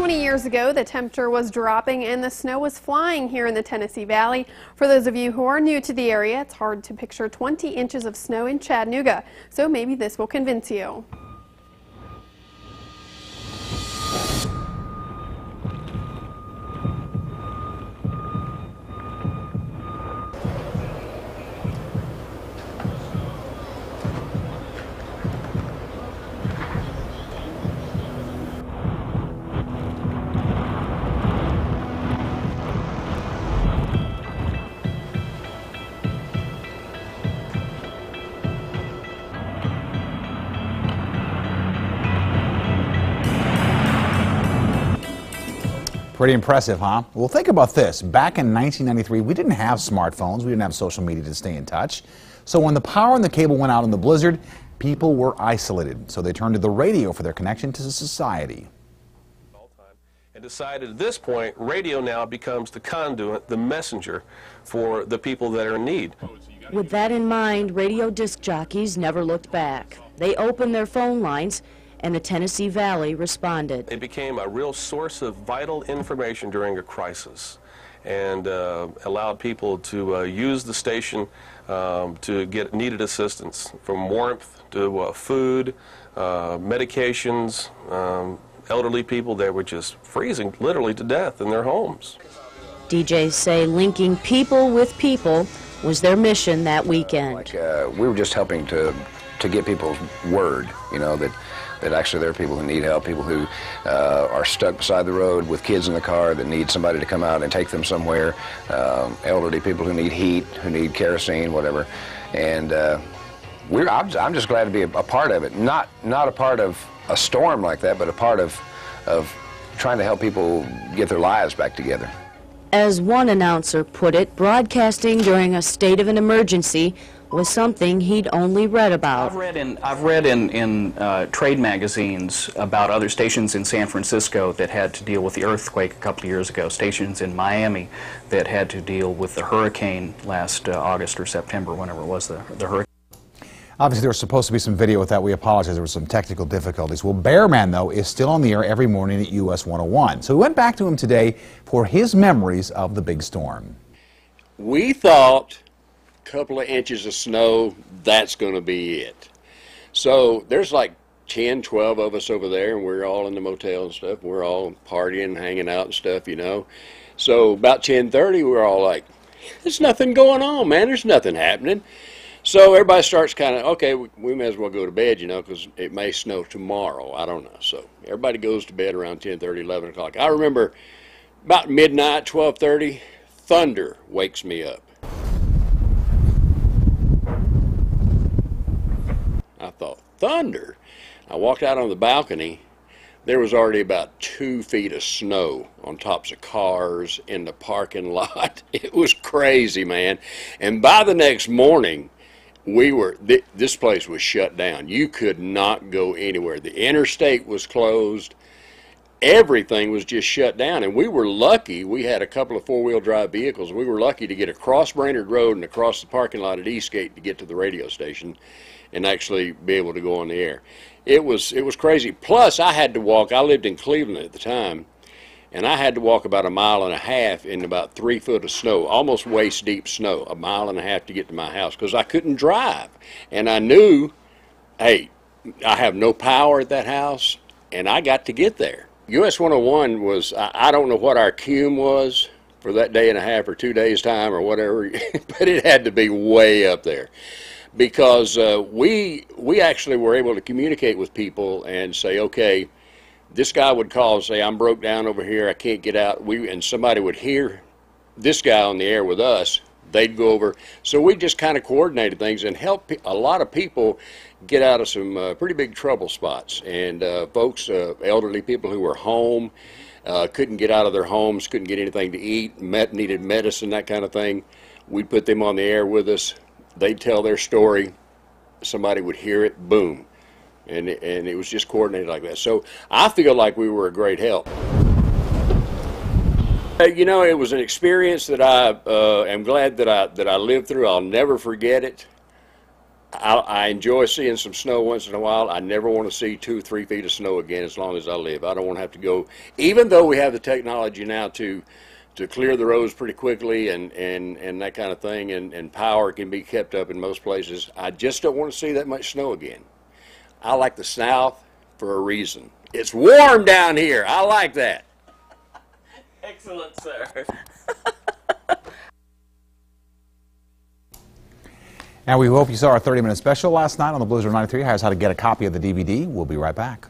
20 years ago, the temperature was dropping and the snow was flying here in the Tennessee Valley. For those of you who are new to the area, it's hard to picture 20 inches of snow in Chattanooga, so maybe this will convince you. Pretty impressive, huh? Well, think about this. Back in 1993, we didn't have smartphones. We didn't have social media to stay in touch. So when the power and the cable went out in the blizzard, people were isolated. So they turned to the radio for their connection to society. And decided at this point, radio now becomes the conduit, the messenger for the people that are in need. With that in mind, radio disc jockeys never looked back. They opened their phone lines, and the Tennessee Valley responded. It became a real source of vital information during a crisis, and allowed people to use the station to get needed assistance, from warmth to food, medications, elderly people that were just freezing literally to death in their homes. DJs say linking people with people was their mission that weekend. We were just helping to get people's word, you know, that actually there are people who need help, people who are stuck beside the road with kids in the car that need somebody to come out and take them somewhere, elderly people who need heat, who need kerosene, whatever. And I'm just glad to be a part of it. Not a part of a storm like that, but a part of trying to help people get their lives back together. As one announcer put it, broadcasting during a state of an emergency was something he'd only read about. I've read in trade magazines about other stations in San Francisco that had to deal with the earthquake a couple of years ago, stations in Miami that had to deal with the hurricane last August or September, whenever it was the hurricane. Obviously, there was supposed to be some video with that. We apologize. There were some technical difficulties. Well, Bearman, though, is still on the air every morning at US-101. So we went back to him today for his memories of the big storm. We thought couple of inches of snow, that's going to be it. So there's like 10, 12 of us over there, and we're all in the motel and stuff. We're all partying, hanging out and stuff, you know. So about 10:30, we're all like, there's nothing going on, man. There's nothing happening. So everybody starts kind of, okay, we may as well go to bed, you know, because it may snow tomorrow. I don't know. So everybody goes to bed around 10:30, 11 o'clock. I remember about midnight, 12:30, thunder wakes me up. I thought, thunder? I walked out on the balcony. There was already about 2 feet of snow on tops of cars in the parking lot. It was crazy, man. And by the next morning, this place was shut down. You could not go anywhere. The interstate was closed. Everything was just shut down, and we were lucky. We had a couple of four-wheel drive vehicles. We were lucky to get across Brainerd Road and across the parking lot at Eastgate to get to the radio station and actually be able to go on the air. It was crazy. Plus, I had to walk. I lived in Cleveland at the time, and I had to walk about 1.5 miles in about 3 foot of snow, almost waist-deep snow, 1.5 miles to get to my house because I couldn't drive. And I knew, hey, I have no power at that house, and I got to get there. US-101 was, I don't know what our cume was for that day and a half or 2 days' time or whatever, but it had to be way up there. Because we actually were able to communicate with people and say, okay, this guy would call and say, I'm broke down over here, I can't get out. And somebody would hear this guy on the air with us. They'd go over. So we just kind of coordinated things and helped a lot of people get out of some pretty big trouble spots. And folks, elderly people who were home, couldn't get out of their homes, couldn't get anything to eat, needed medicine, that kind of thing. We'd put them on the air with us. They'd tell their story, somebody would hear it, boom, and it was just coordinated like that. So I feel like we were a great help. You know, it was an experience that I am glad that I lived through. I'll never forget it. I enjoy seeing some snow once in a while. I never want to see 2 or 3 feet of snow again as long as I live. I don't want to have to go, even though we have the technology now to clear the roads pretty quickly and that kind of thing, and power can be kept up in most places. I just don't want to see that much snow again. I like the South for a reason. It's warm down here. I like that. Excellent, sir. And we hope you saw our 30-minute special last night on the Blizzard 93. Here's how to get a copy of the DVD. We'll be right back.